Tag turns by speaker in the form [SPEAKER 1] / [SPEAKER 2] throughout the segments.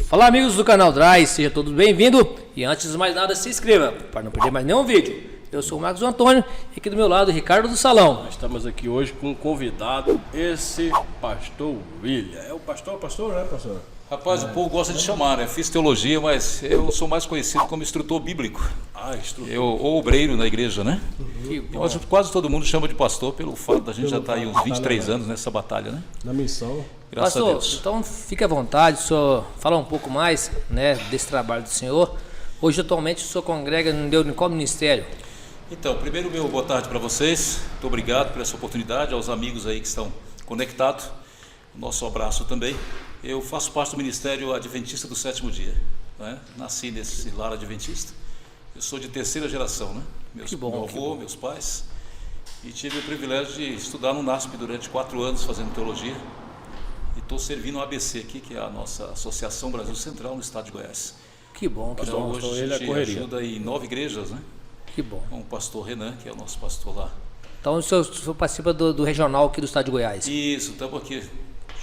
[SPEAKER 1] Fala amigos do canal Drive, seja todos bem-vindos e antes de mais nada se inscreva para não perder mais nenhum vídeo. Eu sou o Marcos Antônio e aqui do meu lado o Ricardo do Salão.
[SPEAKER 2] Nós estamos aqui hoje com um convidado, esse pastor William. É o pastor, né, pastor?
[SPEAKER 3] Rapaz, o povo gosta de chamar, né? Fiz teologia, mas eu sou mais conhecido como instrutor bíblico.
[SPEAKER 2] Instrutor.
[SPEAKER 3] Ou obreiro na igreja, né?
[SPEAKER 2] Uhum.
[SPEAKER 3] Quase todo mundo chama de pastor pelo fato da gente já estar aí uns 23 anos nessa batalha, né?
[SPEAKER 2] Na missão.
[SPEAKER 3] Graças
[SPEAKER 1] Pastor,
[SPEAKER 3] a Deus.
[SPEAKER 1] então fique à vontade, só falar um pouco mais, né, desse trabalho do senhor. Hoje atualmente o senhor congrega em qual ministério?
[SPEAKER 3] Então, primeiro meu boa tarde para vocês. Muito obrigado por essa oportunidade, aos amigos aí que estão conectados. Nosso abraçro também. Eu faço parte do Ministério Adventista do Sétimo Dia, né? Nasci nesse lar adventista. Eu sou de terceira geração, né? Meu avô, meus pais. E tive o privilégio de estudar no NASP durante 4 anos fazendo teologia. E estou servindo o ABC aqui, que é a nossa Associação Brasil Central no estado de Goiás.
[SPEAKER 1] Que bom, que
[SPEAKER 3] então,
[SPEAKER 1] bom.
[SPEAKER 3] Hoje a gente ajuda em 9 igrejas, né?
[SPEAKER 1] Que bom.
[SPEAKER 3] Com o pastor Renan, que é o nosso pastor lá.
[SPEAKER 1] Então o senhor participa do regional aqui do estado de Goiás?
[SPEAKER 3] Isso, estamos aqui.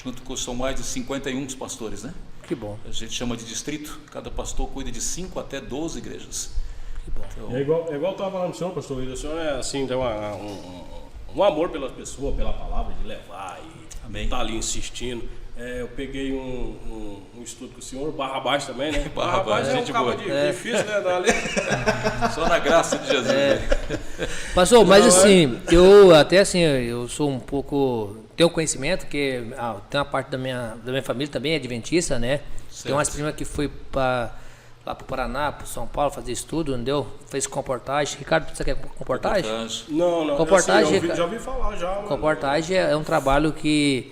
[SPEAKER 3] Junto com, são mais de 51 pastores, né?
[SPEAKER 1] Que bom.
[SPEAKER 3] A gente chama de distrito, cada pastor cuida de 5 até 12 igrejas.
[SPEAKER 1] Que bom.
[SPEAKER 2] Então, é igual eu estava falando do senhor, pastor William, o senhor é assim, tem um amor pela pessoa, pela palavra, de levar e estar ali insistindo. Eu peguei um estudo com o senhor, Barrabás também, né?
[SPEAKER 3] Barrabás
[SPEAKER 2] é um cabo difícil, né?
[SPEAKER 3] Só na graça de Jesus. Né?
[SPEAKER 1] Pastor, mas assim, eu sou um pouco... Tenho conhecimento que tem uma parte da minha família também é adventista, né? Certo. Tem umas primas que foi lá para o Paraná, para São Paulo fazer estudo, entendeu? Fez comportagem. Ricardo, você quer comportagem?
[SPEAKER 2] Não.
[SPEAKER 1] Comportagem,
[SPEAKER 2] assim, já ouvi falar já.
[SPEAKER 1] Comportagem é um trabalho que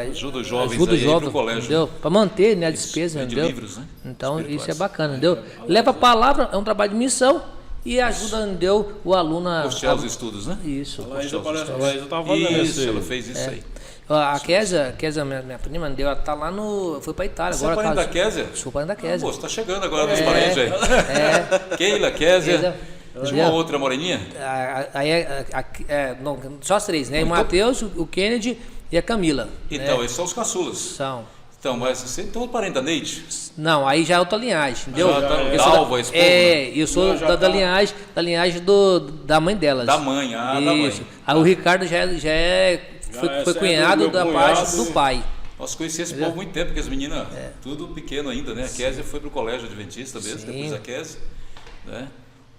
[SPEAKER 3] ajuda os jovens a ir para o colégio,
[SPEAKER 1] entendeu? Para manter, né, a despesa, entendeu?
[SPEAKER 3] Livros, né?
[SPEAKER 1] Então isso é bacana, entendeu? Leva a palavra, é um trabalho de missão. E ajuda, entendeu, o aluno a...
[SPEAKER 3] Postear os estudos, né?
[SPEAKER 1] Isso.
[SPEAKER 2] Ela estava fazendo
[SPEAKER 3] isso, ela fez isso aí.
[SPEAKER 1] A Kézia, minha prima, ela tá lá foi pra Itália.
[SPEAKER 3] Você
[SPEAKER 1] agora.
[SPEAKER 3] Você é parente da Kézia?
[SPEAKER 1] Sou parente da Kézia.
[SPEAKER 3] Você tá chegando agora nos parentes aí. Keila, Kézia. Tinha uma outra moreninha?
[SPEAKER 1] Não, só as 3, né? O Matheus, o Kennedy e a Camila.
[SPEAKER 3] Então,
[SPEAKER 1] né?
[SPEAKER 3] esses são os caçulas.
[SPEAKER 1] São.
[SPEAKER 3] Então, mas você tem um parente da Neide?
[SPEAKER 1] Não, aí já é outra linhagem, entendeu?
[SPEAKER 3] Dalva, esposa.
[SPEAKER 1] Eu sou da linhagem da mãe delas.
[SPEAKER 3] Da mãe, da mãe.
[SPEAKER 1] Aí o Ricardo foi cunhado da parte do pai.
[SPEAKER 3] Nós conhecemos esse povo há muito tempo, porque as meninas, tudo pequeno ainda, né? A Kézia foi para o colégio adventista mesmo, depois a Kézia, né?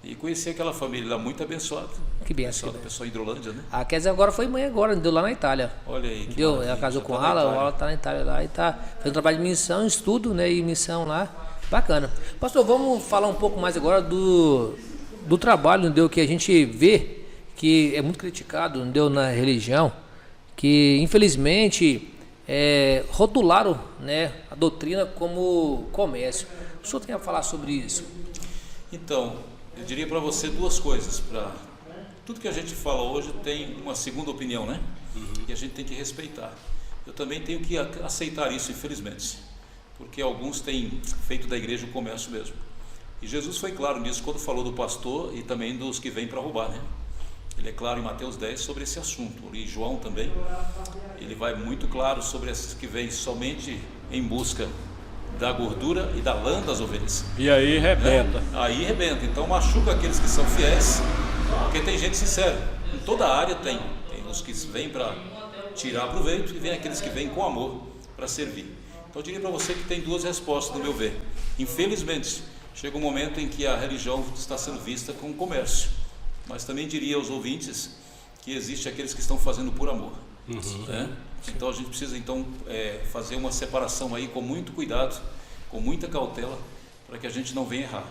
[SPEAKER 3] E conheci aquela família lá muito abençoada.
[SPEAKER 1] Que benção.
[SPEAKER 3] Pessoal em Hidrolândia, né?
[SPEAKER 1] A Kézia agora foi mãe deu lá na Itália.
[SPEAKER 3] Olha aí.
[SPEAKER 1] Deu, ela casou com ela tá na Itália lá e tá fazendo trabalho de missão, estudo, né? E missão lá. Bacana. Pastor, vamos falar um pouco mais agora do trabalho, entendeu? Que a gente vê que é muito criticado, entendeu? Na religião, que infelizmente rotularam, né, a doutrina como comércio. O senhor tem a falar sobre isso?
[SPEAKER 3] Então, eu diria para você 2 coisas. Tudo que a gente fala hoje tem uma segunda opinião, né? E a gente tem que respeitar. Eu também tenho que aceitar isso, infelizmente, porque alguns têm feito da igreja o comércio mesmo. E Jesus foi claro nisso quando falou do pastor e também dos que vêm para roubar, né? Ele é claro em Mateus 10 sobre esse assunto. E João também, ele vai muito claro sobre esses que vêm somente em busca da gordura e da lã das ovelhas.
[SPEAKER 2] E aí rebenta.
[SPEAKER 3] Aí rebenta. Então machuca aqueles que são fiéis, porque tem gente sincera. Em toda a área tem os que vêm para tirar proveito e vem aqueles que vêm com amor para servir. Então eu diria para você que tem 2 respostas no meu ver. Infelizmente, chega um momento em que a religião está sendo vista como comércio. Mas também diria aos ouvintes que existe aqueles que estão fazendo por amor. Né? Então a gente precisa fazer uma separação aí com muito cuidado, com muita cautela, para que a gente não venha errar.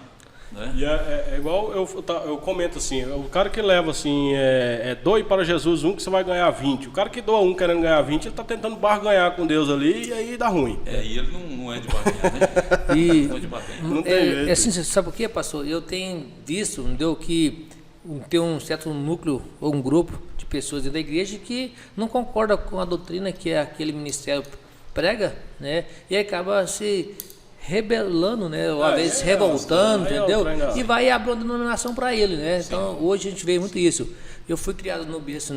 [SPEAKER 3] Né?
[SPEAKER 2] E é igual eu comento assim, o cara que leva assim, doe para Jesus que você vai ganhar 20. O cara que doa querendo ganhar 20, ele está tentando barganhar com Deus ali e aí dá ruim.
[SPEAKER 3] E ele não é de barganhar, né? Não é de barganhar.
[SPEAKER 2] Não tem jeito.
[SPEAKER 1] Assim, sabe por quê, pastor? Eu tenho visto, entendeu, que tem um certo núcleo ou um grupo de pessoas dentro da igreja que não concorda com a doutrina que aquele ministério prega, né? E acaba se rebelando, né? Ou às vezes revoltando, entendeu? E vai abrir uma denominação para ele, né? Sim. Então hoje a gente vê muito isso. Eu fui criado no berço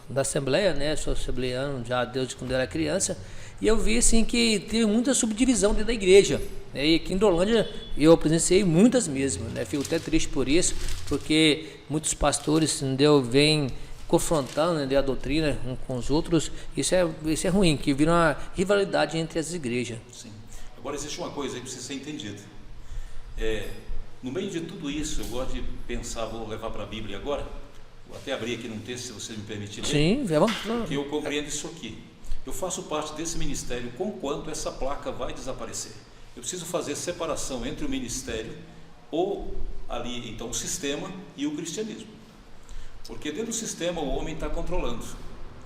[SPEAKER 1] da Assembleia, né? Sou assembleiano já desde quando eu era criança. e eu vi assim que teve muita subdivisão dentro da igreja. E aqui em Hidrolândia eu presenciei muitas mesmo, né? Fico até triste por isso, porque muitos pastores, entendeu, vêm confrontando, entendeu, a doutrina uns com os outros. Isso é ruim, que vira uma rivalidade entre as igrejas.
[SPEAKER 3] Sim. Agora existe uma coisa aí que precisa ser entendida. No meio de tudo isso, eu gosto de pensar, vou levar para a Bíblia agora, vou até abrir aqui num texto, se você me permitir ler.
[SPEAKER 1] Sim, vamos.
[SPEAKER 3] Que eu compreendo isso aqui. Eu faço parte desse ministério conquanto essa placa vai desaparecer. Eu preciso fazer separação entre o ministério ou ali, então, o sistema e o cristianismo. Porque dentro do sistema o homem está controlando.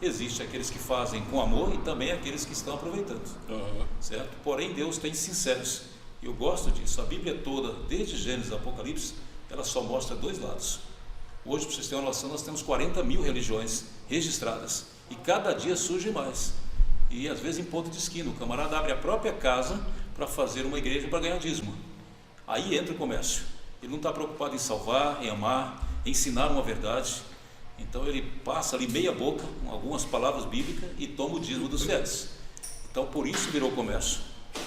[SPEAKER 3] Existem aqueles que fazem com amor e também aqueles que estão aproveitando. Certo? Porém, Deus tem sinceros. Eu gosto disso. A Bíblia toda, desde Gênesis a Apocalipse, ela só mostra dois lados. Hoje, para vocês terem uma noção, nós temos 40 mil religiões registradas. E cada dia surge mais. E às vezes em ponto de esquina, o camarada abre a própria casa para fazer uma igreja para ganhar dízimo. Aí entra o comércio. Ele não está preocupado em salvar, em amar, em ensinar uma verdade. Então ele passa ali meia boca, com algumas palavras bíblicas, e toma o dízimo dos fiéis. Então por isso virou comércio.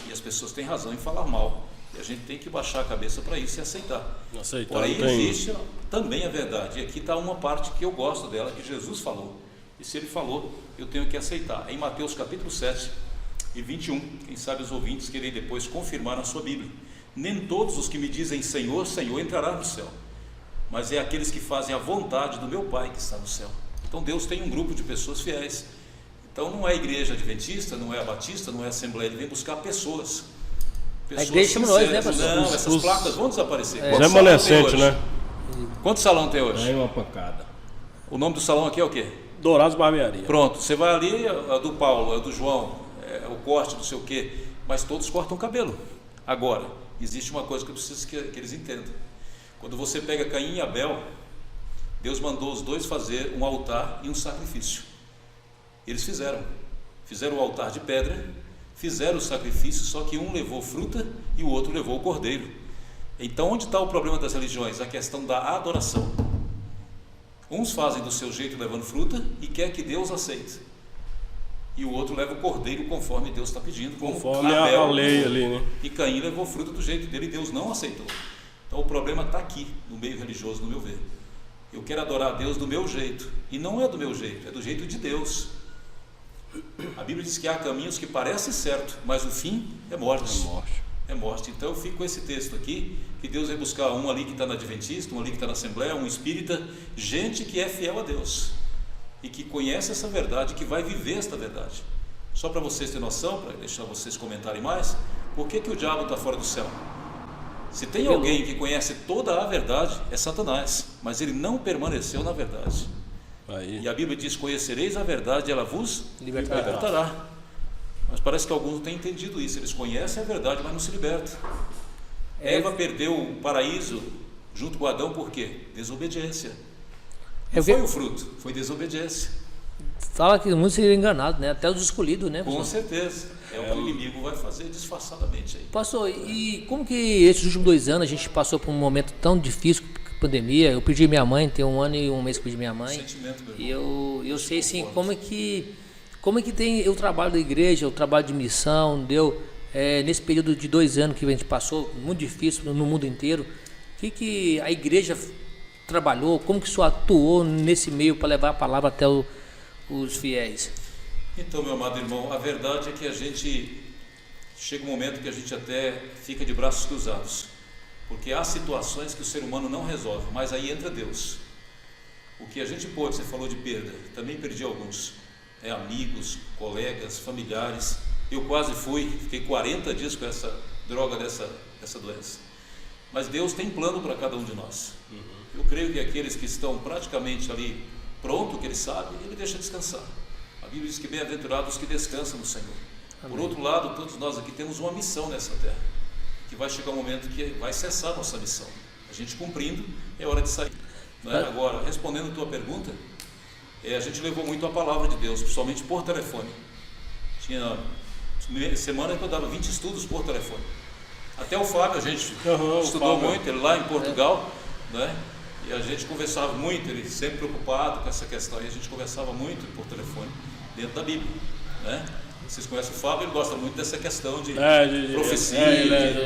[SPEAKER 3] E as pessoas têm razão em falar mal. E a gente tem que baixar a cabeça para isso e aceitar. Porém existe também a verdade. E aqui está uma parte que eu gosto dela, que Jesus falou. E se ele falou, eu tenho que aceitar. É em Mateus capítulo 7 e 21. Quem sabe os ouvintes querem depois confirmar na sua Bíblia. Nem todos os que me dizem Senhor, Senhor entrarão no céu, mas é aqueles que fazem a vontade do meu Pai que está no céu. Então Deus tem um grupo de pessoas fiéis. Então não é a igreja adventista, não é a batista, não é a assembleia, ele vem buscar pessoas.
[SPEAKER 1] A igreja chama nós, né, pastor?
[SPEAKER 3] Não, essas placas vão desaparecer.
[SPEAKER 2] Os remanescentes, né?
[SPEAKER 3] Quantos salão tem hoje?
[SPEAKER 2] É uma pancada.
[SPEAKER 3] O nome do salão aqui é o quê?
[SPEAKER 2] Dourados Barbearia.
[SPEAKER 3] Pronto, você vai ali, é do Paulo, é do João, é o corte, não sei o quê, mas todos cortam o cabelo. Agora, existe uma coisa que eu preciso que eles entendam. Quando você pega Caim e Abel, Deus mandou os dois fazer um altar e um sacrifício. Eles fizeram o altar de pedra, fizeram o sacrifício, só que um levou fruta e o outro levou o cordeiro. Então onde está o problema das religiões? A questão da adoração. Uns fazem do seu jeito levando fruta e quer que Deus aceite, e o outro leva o cordeiro conforme Deus está pedindo,
[SPEAKER 2] conforme a lei ali, né?
[SPEAKER 3] E Caim levou fruta do jeito dele e Deus não aceitou. Então o problema está aqui, no meio religioso, no meu ver. Eu quero adorar a Deus do meu jeito, e não é do meu jeito, é do jeito de Deus. A Bíblia diz que há caminhos que parecem certo, mas o fim é morte. É morte. Então eu fico com esse texto aqui, que Deus vai buscar um ali que está na Adventista, um ali que está na Assembleia, um espírita, gente que é fiel a Deus e que conhece essa verdade, que vai viver esta verdade. Só para vocês terem noção, para deixar vocês comentarem mais, por que o diabo está fora do céu? Se tem alguém que conhece toda a verdade, é Satanás, mas ele não permaneceu na verdade. Aí. E a Bíblia diz: conhecereis a verdade e ela vos libertará. Mas parece que alguns não têm entendido isso. Eles conhecem a verdade, mas não se libertam. Eva perdeu o paraíso junto com Adão por quê? Desobediência. Não foi o fruto, foi desobediência.
[SPEAKER 1] Fala que muitos seriam enganados, né? Até os escolhidos, né?
[SPEAKER 3] Com certeza. É o que o inimigo vai fazer disfarçadamente aí.
[SPEAKER 1] Pastor, e como que esses últimos 2 anos a gente passou por um momento tão difícil, pandemia? Eu perdi minha mãe, tem 1 ano e 1 mês que perdi minha mãe.
[SPEAKER 3] Sentimento, meu
[SPEAKER 1] irmão. E eu sei assim, como é que tem o trabalho da igreja, o trabalho de missão, deu nesse período de 2 anos que a gente passou, muito difícil no mundo inteiro. O que a igreja trabalhou, como que isso atuou nesse meio para levar a palavra até os fiéis?
[SPEAKER 3] Então, meu amado irmão, a verdade é que a gente chega um momento que a gente até fica de braços cruzados, porque há situações que o ser humano não resolve, mas aí entra Deus. O que a gente pôde, você falou de perda, também perdi alguns, amigos, colegas, familiares. Eu quase fiquei 40 dias com essa droga dessa doença, mas Deus tem plano para cada um de nós. Eu creio que aqueles que estão praticamente ali pronto, que Ele sabe, Ele deixa descansar. A Bíblia diz que bem-aventurados os que descansam no Senhor. Amém. Por outro lado, todos nós aqui temos uma missão nessa terra, que vai chegar um momento que vai cessar a nossa missão. A gente cumprindo, é hora de sair. Não é? Agora, respondendo a tua pergunta, a gente levou muito a palavra de Deus, principalmente por telefone. Tinha semana que eu dava 20 estudos por telefone. Até o Fábio, a gente estudou muito, ele lá em Portugal, né? E a gente conversava muito, ele sempre preocupado com essa questão, e a gente conversava muito por telefone, dentro da Bíblia, né? Vocês conhecem o Fábio, ele gosta muito dessa questão de profecia,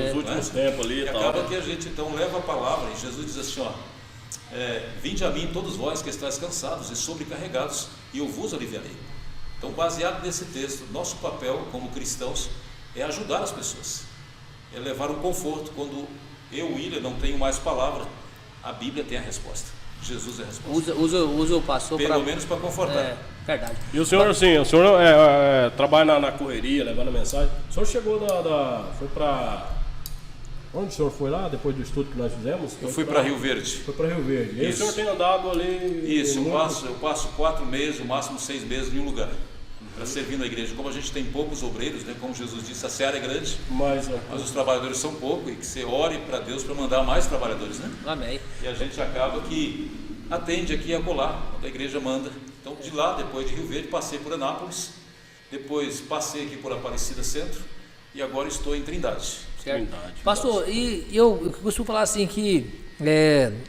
[SPEAKER 2] nos últimos tempos ali
[SPEAKER 3] e acaba que a gente então leva a palavra, e Jesus diz assim, ó, vinde a mim todos vós que estáis cansados e sobrecarregados, e eu vos aliviarei. Então, baseado nesse texto, nosso papel como cristãos é ajudar as pessoas, é levar um conforto. Quando eu, William, não tenho mais palavra, a Bíblia tem a resposta, Jesus é a resposta.
[SPEAKER 1] Usa o pastor
[SPEAKER 3] pelo menos para confortar.
[SPEAKER 1] Verdade.
[SPEAKER 2] E o senhor, assim, o senhor trabalha na correria, levando a mensagem. O senhor chegou foi para... Onde o senhor foi lá, depois do estudo que nós fizemos?
[SPEAKER 3] Eu fui para Rio Verde.
[SPEAKER 2] Foi para Rio Verde. E aí o senhor tem andado ali...
[SPEAKER 3] Isso, eu passo 4 meses, no máximo 6 meses em um lugar, para servir na igreja. Como a gente tem poucos obreiros, né, como Jesus disse, a seara é grande, mas os trabalhadores são poucos, e que você ore para Deus para mandar mais trabalhadores, né?
[SPEAKER 1] Amém.
[SPEAKER 3] E a gente acaba que atende aqui e acolá, quando a igreja manda. Então, de lá, depois de Rio Verde, passei por Anápolis, depois passei aqui por Aparecida Centro, e agora estou em Trindade.
[SPEAKER 1] Pastor, e eu costumo falar assim que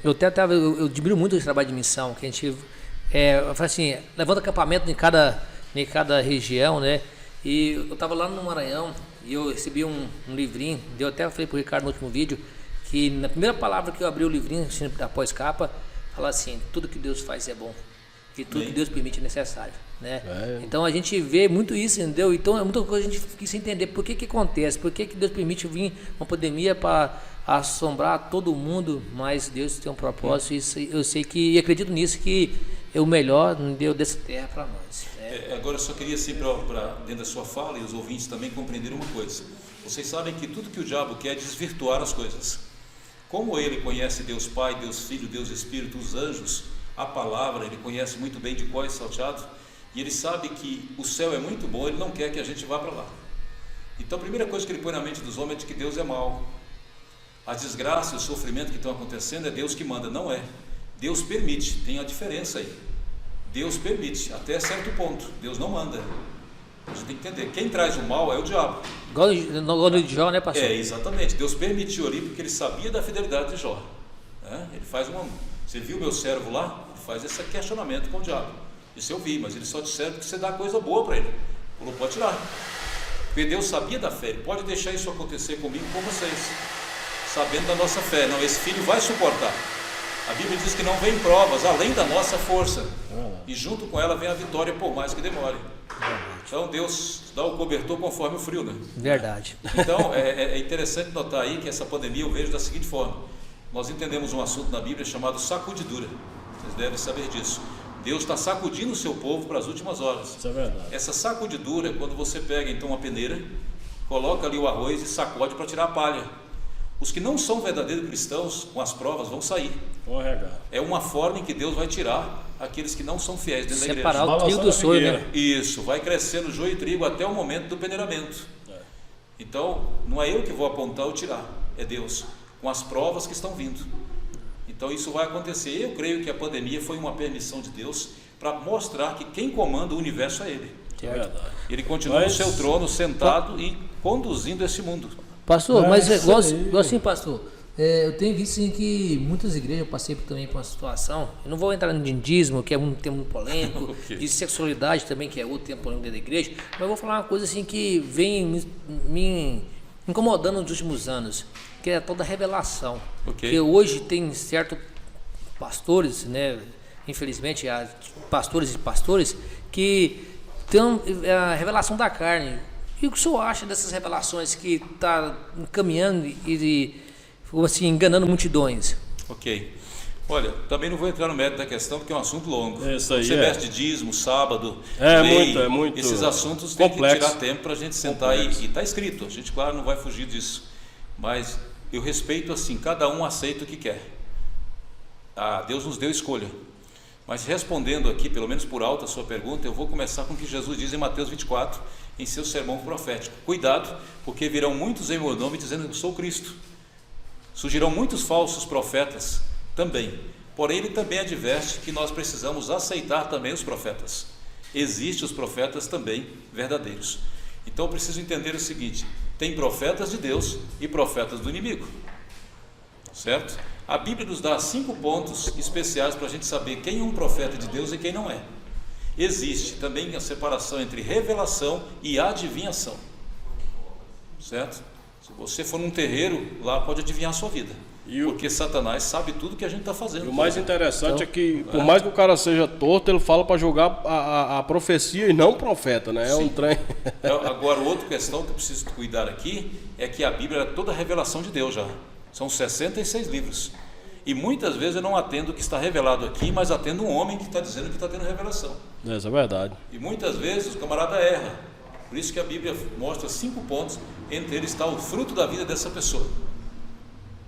[SPEAKER 1] eu admiro muito esse trabalho de missão, que a gente eu falo assim, levando acampamento em cada região, né? E eu estava lá no Maranhão e eu recebi um livrinho, eu até falei para o Ricardo no último vídeo, que na primeira palavra que eu abri o livrinho, assim, após capa, fala assim, tudo que Deus faz é bom, e tudo que Deus permite é necessário, né? Então a gente vê muito isso, entendeu? Então é muita coisa a gente quis entender por que acontece, por que Deus permite vir uma pandemia para assombrar todo mundo, mas Deus tem um propósito, isso eu sei que, e acredito nisso, que é o melhor deu dessa terra para nós, né?
[SPEAKER 3] Agora eu só queria assim, para dentro da sua fala, e os ouvintes também compreenderem uma coisa. Vocês sabem que tudo que o diabo quer é desvirtuar as coisas. Como ele conhece Deus Pai, Deus Filho, Deus Espírito, os anjos, a palavra, ele conhece muito bem de cor e salteado, e ele sabe que o céu é muito bom, ele não quer que a gente vá para lá. Então a primeira coisa que ele põe na mente dos homens é de que Deus é mau. A desgraça e o sofrimento que estão acontecendo é Deus que manda, não é. Deus permite, tem a diferença aí. Deus permite, até certo ponto, Deus não manda. A gente tem que entender, quem traz o mal é o diabo.
[SPEAKER 1] Igual no de Jó, né, pastor?
[SPEAKER 3] Exatamente, Deus permitiu ali porque ele sabia da fidelidade de Jó, né? Ele faz você viu meu servo lá? Ele faz esse questionamento com o diabo. Isso eu vi, mas ele só te serve porque você dá coisa boa para ele. Ou não pode tirar. Porque Deus sabia da fé, ele pode deixar isso acontecer comigo com vocês, sabendo da nossa fé. Não, esse filho vai suportar. A Bíblia diz que não vem provas além da nossa força, e junto com ela vem a vitória, por mais que demore. Então Deus dá o cobertor conforme o frio, né?
[SPEAKER 1] Verdade.
[SPEAKER 3] Então é interessante notar aí que essa pandemia eu vejo da seguinte forma: nós entendemos um assunto na Bíblia chamado sacudidura. Vocês devem saber disso. Deus está sacudindo o seu povo para as últimas horas.
[SPEAKER 2] Isso é verdade.
[SPEAKER 3] Essa sacudidura é quando você pega então uma peneira, coloca ali o arroz e sacode para tirar a palha. Os que não são verdadeiros cristãos, com as provas, vão sair. É uma forma em que Deus vai tirar aqueles que não são fiéis dentro da igreja.
[SPEAKER 1] Separar o trigo do sonho, né?
[SPEAKER 3] Isso, vai crescendo joio e trigo até o momento do peneiramento. Então, não é eu que vou apontar ou tirar, é Deus, com as provas que estão vindo. Então isso vai acontecer. Eu creio que a pandemia foi uma permissão de Deus para mostrar que quem comanda o universo é Ele. Ele continua no seu trono, sentado e conduzindo esse mundo.
[SPEAKER 1] Pastor, mas igual assim, pastor, eu tenho visto assim, que muitas igrejas, eu passei também por uma situação, eu não vou entrar no dízimo, que é um tema polêmico, de sexualidade também, que é outro tema polêmico dentro da igreja, mas eu vou falar uma coisa assim que vem me incomodando nos últimos anos, que é toda a revelação. Que hoje tem certos pastores, né, infelizmente, pastores e pastores, que tem a revelação da carne. E o que o senhor acha dessas revelações que está caminhando e assim, enganando multidões?
[SPEAKER 3] Olha, também não vou entrar no mérito da questão, porque é um assunto longo.
[SPEAKER 2] Você
[SPEAKER 3] mexe de dízimo, sábado, lei,
[SPEAKER 2] é muito
[SPEAKER 3] esses assuntos tem que tirar tempo para a gente sentar e está escrito. A gente, claro, não vai fugir disso. Mas eu respeito assim, cada um aceita o que quer. Deus nos deu escolha. Mas respondendo aqui, pelo menos por alto a sua pergunta, eu vou começar com o que Jesus diz em Mateus 24, em seu sermão profético. Cuidado, porque virão muitos em meu nome dizendo que eu sou Cristo. Surgirão muitos falsos profetas também. Porém, ele também adverte que nós precisamos aceitar também os profetas. Existem os profetas também verdadeiros. Então eu preciso entender o seguinte: tem profetas de Deus e profetas do inimigo, certo? A Bíblia nos dá 5 pontos especiais para a gente saber quem é um profeta de Deus e quem não é. Existe também a separação entre revelação e adivinhação, certo? Se você for num terreiro, lá pode adivinhar a sua vida, porque Satanás sabe tudo que a gente está fazendo.
[SPEAKER 2] E o mais interessante é que, por mais que o cara seja torto, ele fala para jogar a profecia e não o profeta, né? É um trem.
[SPEAKER 3] Agora, outra questão que eu preciso cuidar aqui é que a Bíblia é toda a revelação de Deus já. São 66 livros. E muitas vezes eu não atendo o que está revelado aqui, mas atendo um homem que está dizendo que está tendo revelação.
[SPEAKER 2] Essa é verdade.
[SPEAKER 3] E muitas vezes o camarada erra. Por isso que a Bíblia mostra 5 pontos, entre eles está o fruto da vida dessa pessoa.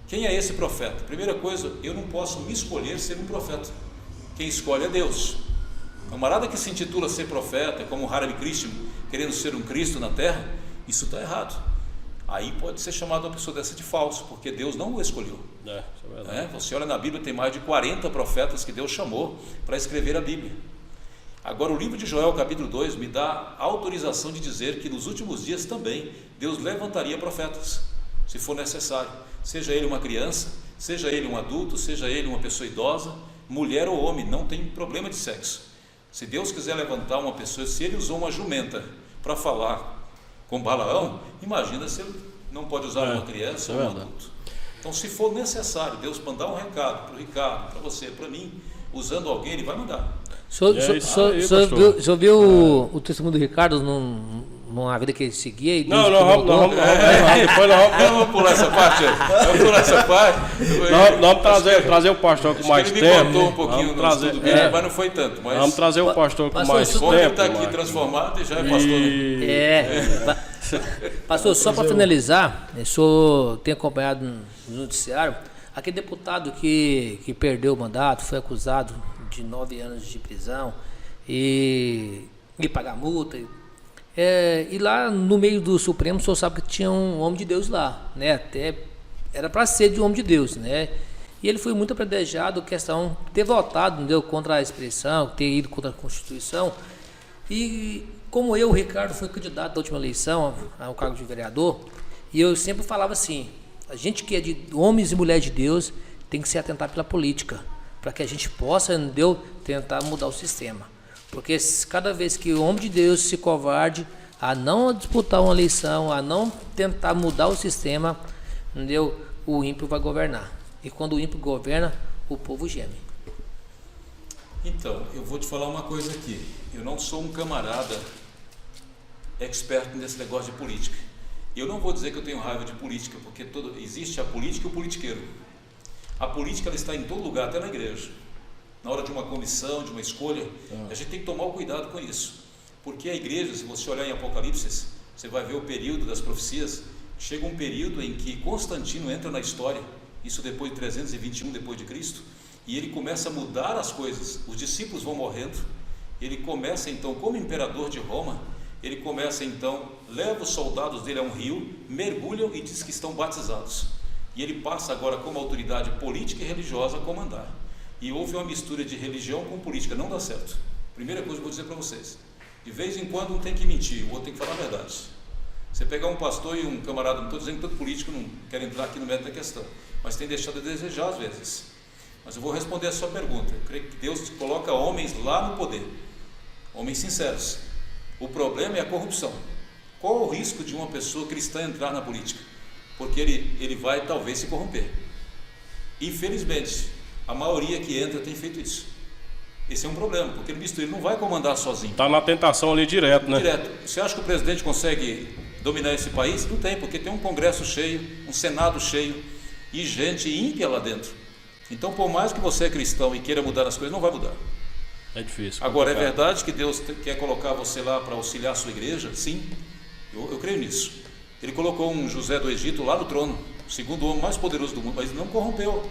[SPEAKER 3] Quem é esse profeta? Primeira coisa, eu não posso me escolher ser um profeta. Quem escolhe é Deus. O camarada que se intitula ser profeta, como Hare Krishna, querendo ser um Cristo na terra, isso está errado. Aí pode ser chamado uma pessoa dessa de falso, porque Deus não o escolheu.
[SPEAKER 2] Isso é verdade.
[SPEAKER 3] Você olha na Bíblia, tem mais de 40 profetas que Deus chamou para escrever a Bíblia. Agora o livro de Joel, capítulo 2, me dá autorização de dizer que nos últimos dias também Deus levantaria profetas, se for necessário, seja ele uma criança, seja ele um adulto, seja ele uma pessoa idosa, mulher ou homem, não tem problema de sexo. Se Deus quiser levantar uma pessoa, se ele usou uma jumenta para falar com Balaão, imagina se ele não pode usar uma criança ou um adulto. Então, se for necessário Deus mandar um recado para o Ricardo, para você, para mim, usando alguém, ele vai mandar.
[SPEAKER 1] O senhor viu o testemunho do Ricardo numa vida que ele seguia? E
[SPEAKER 2] não, depois nós
[SPEAKER 3] vamos pular essa parte.
[SPEAKER 2] Vamos trazer o pastor com mais tempo.
[SPEAKER 3] Ele me contou um pouquinho no estudo dele, mas não foi tanto. Mas
[SPEAKER 2] vamos trazer o pastor com mais tempo.
[SPEAKER 3] Ele está aqui transformado e já é pastor.
[SPEAKER 1] Pastor, só para finalizar, o senhor tem acompanhado no noticiário, aquele deputado que perdeu o mandato, foi acusado de 9 anos de prisão e pagar multa. E lá no meio do Supremo, o senhor sabe que tinha um homem de Deus lá, né? Até era para ser de um homem de Deus, né? E ele foi muito apedrejado, questão de ter votado, entendeu, contra a expressão, ter ido contra a Constituição. E como eu, o Ricardo, fui candidato da última eleição ao cargo de vereador, e eu sempre falava assim: a gente que é de homens e mulheres de Deus tem que se atentar pela política, para que a gente possa, entendeu, tentar mudar o sistema. Porque cada vez que o homem de Deus se covarde a não disputar uma eleição, a não tentar mudar o sistema, entendeu, o ímpio vai governar. E quando o ímpio governa, o povo geme.
[SPEAKER 3] Então, eu vou te falar uma coisa aqui. Eu não sou um camarada expert nesse negócio de política. Eu não vou dizer que eu tenho raiva de política, porque existe a política e o politiqueiro. A política ela está em todo lugar, até na igreja. Na hora de uma comissão, de uma escolha, a gente tem que tomar o cuidado com isso. Porque a igreja, se você olhar em Apocalipse, você vai ver o período das profecias. Chega um período em que Constantino entra na história, isso depois de 321 depois de Cristo, e ele começa a mudar as coisas. Os discípulos vão morrendo. Ele começa então, como imperador de Roma, ele começa então, leva os soldados dele a um rio, mergulham e diz que estão batizados. E ele passa agora como autoridade política e religiosa a comandar. E houve uma mistura de religião com política, não dá certo. Primeira coisa que eu vou dizer para vocês: de vez em quando um tem que mentir, o outro tem que falar a verdade. Você pegar um pastor e um camarada, não estou dizendo que todo político não quer entrar aqui no mérito da questão, mas tem deixado a desejar às vezes. Mas eu vou responder a sua pergunta. Eu creio que Deus coloca homens lá no poder, homens sinceros. O problema é a corrupção. Qual o risco de uma pessoa cristã entrar na política? Porque ele vai talvez se corromper. Infelizmente, a maioria que entra tem feito isso. Esse é um problema, porque ele não vai comandar sozinho.
[SPEAKER 2] Está na tentação ali direto, né?
[SPEAKER 3] Direto. Você acha que o presidente consegue dominar esse país? Não tem, porque tem um Congresso cheio, um Senado cheio e gente ímpia lá dentro. Então, por mais que você é cristão e queira mudar as coisas, não vai mudar.
[SPEAKER 2] É difícil.
[SPEAKER 3] Agora, é verdade que Deus quer colocar você lá para auxiliar a sua igreja? Sim, eu creio nisso. Ele colocou um José do Egito lá no trono, o segundo homem mais poderoso do mundo, mas ele não corrompeu.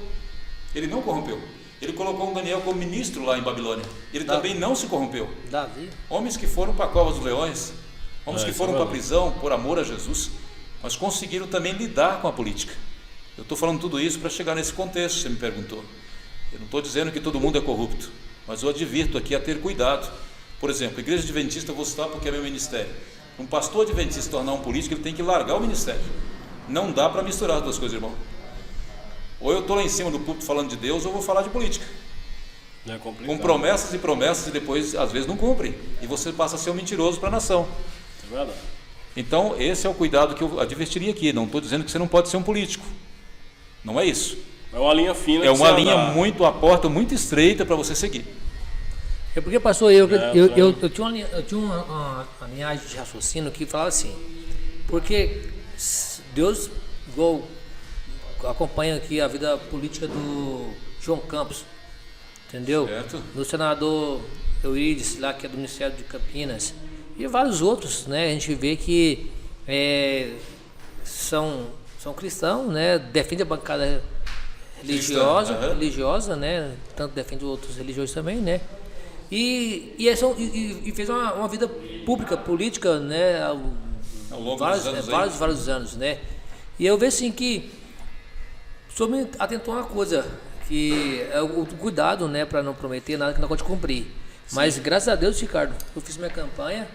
[SPEAKER 3] Ele não corrompeu. Ele colocou um Daniel como ministro lá em Babilônia. Ele também não se corrompeu.
[SPEAKER 1] Davi.
[SPEAKER 3] Homens que foram para a cova dos leões, homens que foram para a prisão por amor a Jesus, mas conseguiram também lidar com a política. Eu estou falando tudo isso para chegar nesse contexto, você me perguntou. Eu não estou dizendo que todo mundo é corrupto, mas eu advirto aqui a ter cuidado. Por exemplo, a igreja adventista eu vou citar porque é meu ministério. Um pastor adventista se tornar um político, ele tem que largar o ministério. Não dá para misturar as duas coisas, irmão. Ou eu estou lá em cima do púlpito falando de Deus, ou eu vou falar de política.
[SPEAKER 2] É complicado.
[SPEAKER 3] Com promessas e promessas e depois às vezes não cumpre. E você passa a ser um mentiroso para a nação.
[SPEAKER 2] É verdade.
[SPEAKER 3] Então esse é o cuidado que eu advertiria aqui. Não estou dizendo que você não pode ser um político. Não é isso.
[SPEAKER 2] É uma linha fina.
[SPEAKER 3] É uma linha muito, a porta muito estreita para você seguir.
[SPEAKER 1] É porque, pastor, eu tinha uma linhagem de raciocínio que falava assim, porque Deus, igual acompanha aqui a vida política do João Campos, entendeu?
[SPEAKER 3] Certo.
[SPEAKER 1] Do senador Eurídice, lá que é do Ministério de Campinas, e vários outros, né? A gente vê que são cristãos, né? Defende a bancada religiosa, né? Tanto defende outras religiões também, né? E fez uma vida pública, política, né?
[SPEAKER 3] Ao longo dos anos
[SPEAKER 1] vários anos, né? E eu vejo assim que o senhor me atentou a uma coisa, que é o cuidado, né? Para não prometer nada que não pode cumprir. Sim. Mas graças a Deus, Ricardo, eu fiz minha campanha,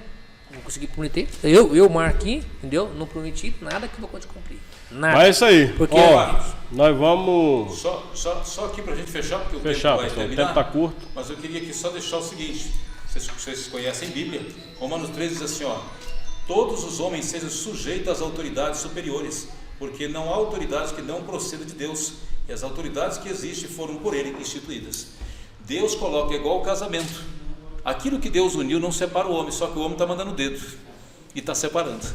[SPEAKER 1] não consegui prometer. Eu Marquinhos, entendeu? Não prometi nada que não pode cumprir. Nada.
[SPEAKER 2] Mas é isso aí.
[SPEAKER 1] Porque
[SPEAKER 2] nós vamos...
[SPEAKER 3] Só aqui para a gente fechar, porque o tempo vai terminar.
[SPEAKER 2] O tempo está curto.
[SPEAKER 3] Mas eu queria aqui só deixar o seguinte. Vocês conhecem a Bíblia. Romanos 3 diz assim, ó: todos os homens sejam sujeitos às autoridades superiores, porque não há autoridades que não procedam de Deus, e as autoridades que existem foram por Ele instituídas. Deus coloca igual o casamento. Aquilo que Deus uniu não separa o homem, só que o homem está mandando o dedo e está separando.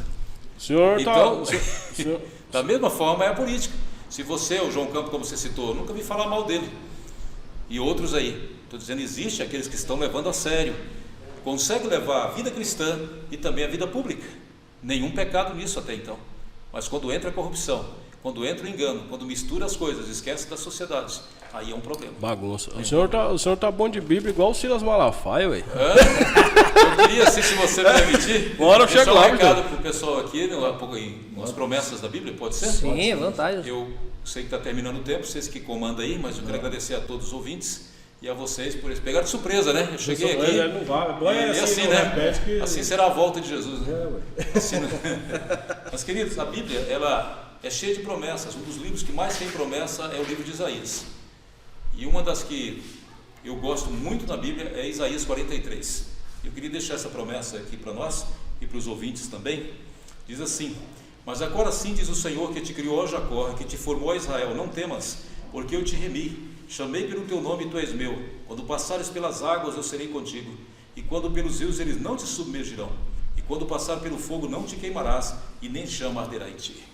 [SPEAKER 3] Da mesma forma é a política. Se você, o João Campos, como você citou, eu nunca vi falar mal dele. E outros aí, estou dizendo, existe aqueles que estão levando a sério, conseguem levar a vida cristã e também a vida pública. Nenhum pecado nisso até então. Mas quando entra a corrupção, quando entra o engano, quando mistura as coisas, esquece das sociedades, aí é um problema.
[SPEAKER 2] Bagunça. O senhor tá bom de Bíblia igual o Silas Malafaia, velho.
[SPEAKER 3] Eu queria, assim, se você me permitir,
[SPEAKER 2] bora chegar lá,
[SPEAKER 3] um recado para o pessoal aqui, umas promessas da Bíblia, pode ser?
[SPEAKER 1] Sim, é vantagem.
[SPEAKER 3] Eu sei que está terminando o tempo, vocês que comandam aí, mas eu quero agradecer a todos os ouvintes e a vocês por isso. Pegaram de surpresa, né? Eu cheguei aqui. E assim, né? Assim será a volta de Jesus, né? Assim, né? Mas, queridos, a Bíblia, ela é cheia de promessas. Um dos livros que mais tem promessa é o livro de Isaías. E uma das que eu gosto muito na Bíblia é Isaías 43. Eu queria deixar essa promessa aqui para nós e para os ouvintes também. Diz assim: mas agora sim diz o Senhor que te criou, ó Jacó, que te formou, a Israel, não temas, porque eu te remi, chamei pelo teu nome e tu és meu. Quando passares pelas águas eu serei contigo, e quando pelos rios eles não te submergirão, e quando passar pelo fogo não te queimarás, e nem chama arderá em ti.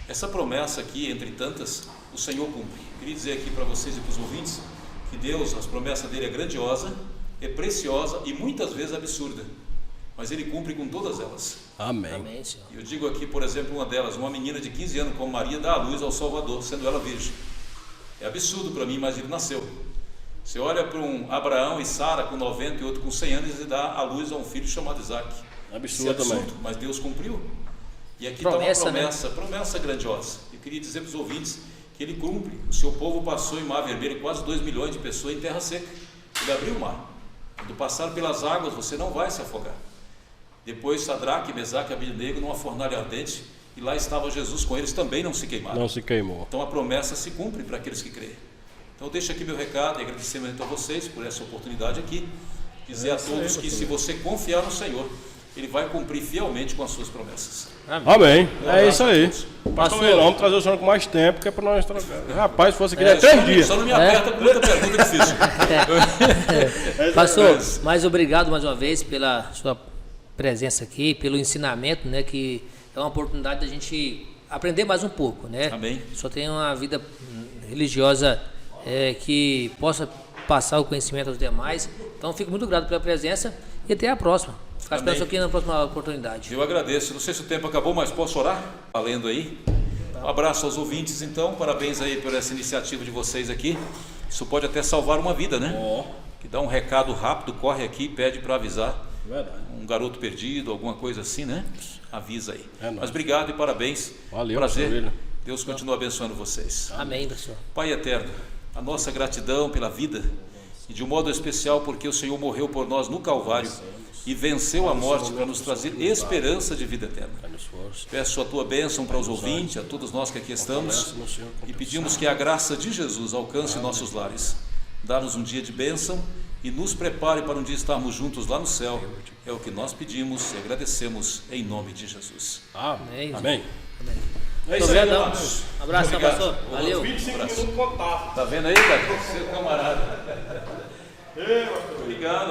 [SPEAKER 3] Essa promessa aqui, entre tantas, o Senhor cumpre. Eu queria dizer aqui para vocês e para os ouvintes que Deus, as promessas dele é grandiosa, é preciosa e muitas vezes absurda, mas ele cumpre com todas elas.
[SPEAKER 2] Amém.
[SPEAKER 1] Amém, Senhor.
[SPEAKER 3] Eu digo aqui, por exemplo, uma delas, uma menina de 15 anos como Maria dá a luz ao Salvador, sendo ela virgem. É absurdo para mim, mas ele nasceu. Você olha para um Abraão e Sara com 90 e outro com 100 anos e dá a luz a um filho chamado Isaac.
[SPEAKER 2] Absurdo também.
[SPEAKER 3] Mas Deus cumpriu. E aqui
[SPEAKER 1] Promessa,
[SPEAKER 3] está uma promessa grandiosa. Eu queria dizer para os ouvintes que ele cumpre. O seu povo passou em Mar Vermelho, quase 2 milhões de pessoas em terra seca. Ele abriu o mar. Quando passar pelas águas, você não vai se afogar. Depois Sadraque, Mesaque e Abednego numa fornalha ardente, e lá estava Jesus com eles, também não se queimaram.
[SPEAKER 2] Não se queimou.
[SPEAKER 3] Então a promessa se cumpre para aqueles que creem. Então eu deixo aqui meu recado e agradecimento a vocês por essa oportunidade aqui. Dizer a todos que se você confiar no Senhor, Ele vai cumprir fielmente com as suas promessas.
[SPEAKER 2] Amém. É isso aí.
[SPEAKER 1] Pastor,
[SPEAKER 2] vamos trazer o senhor com mais tempo, que é para nós trocar. Rapaz, se fosse aqui, 3 dias.
[SPEAKER 3] Só não me aperta com muita pergunta difícil.
[SPEAKER 1] Pastor, mais obrigado mais uma vez pela sua presença aqui, pelo ensinamento, né, que é uma oportunidade da gente aprender mais um pouco, né?
[SPEAKER 3] Amém.
[SPEAKER 1] Só tem uma vida religiosa que possa passar o conhecimento aos demais. Então, fico muito grato pela presença e até a próxima. Ficar esperando aqui na próxima oportunidade.
[SPEAKER 3] Eu agradeço. Não sei se o tempo acabou, mas posso orar? Valendo aí. Um abraço aos ouvintes, então. Parabéns aí por essa iniciativa de vocês aqui. Isso pode até salvar uma vida, né? Que dá um recado rápido, corre aqui e pede para avisar.
[SPEAKER 2] Verdade.
[SPEAKER 3] Um garoto perdido, alguma coisa assim, né? Avisa aí. Mas
[SPEAKER 2] nóis.
[SPEAKER 3] obrigado e parabéns.
[SPEAKER 2] Valeu,
[SPEAKER 3] prazer.
[SPEAKER 2] família.
[SPEAKER 3] Deus continua abençoando vocês.
[SPEAKER 1] Amém, pastor.
[SPEAKER 3] Pai eterno, a nossa gratidão pela vida e de um modo especial porque o Senhor morreu por nós no Calvário e venceu a morte para nos trazer esperança de vida eterna. Peço a tua bênção para os ouvintes, a todos nós que aqui estamos, e pedimos que a graça de Jesus alcance nossos lares. dar-nos um dia de bênção e nos prepare para um dia estarmos juntos lá no céu. É o que nós pedimos e agradecemos em nome de Jesus.
[SPEAKER 1] Amém.
[SPEAKER 2] Amém. É
[SPEAKER 1] Muito
[SPEAKER 2] isso aí,
[SPEAKER 1] obrigado.
[SPEAKER 2] amados.
[SPEAKER 1] Abraço,
[SPEAKER 3] Obrigado.
[SPEAKER 1] pastor. Valeu.
[SPEAKER 2] 25 minutos de contato.
[SPEAKER 3] Tá vendo aí, cara? Seu camarada. Obrigado.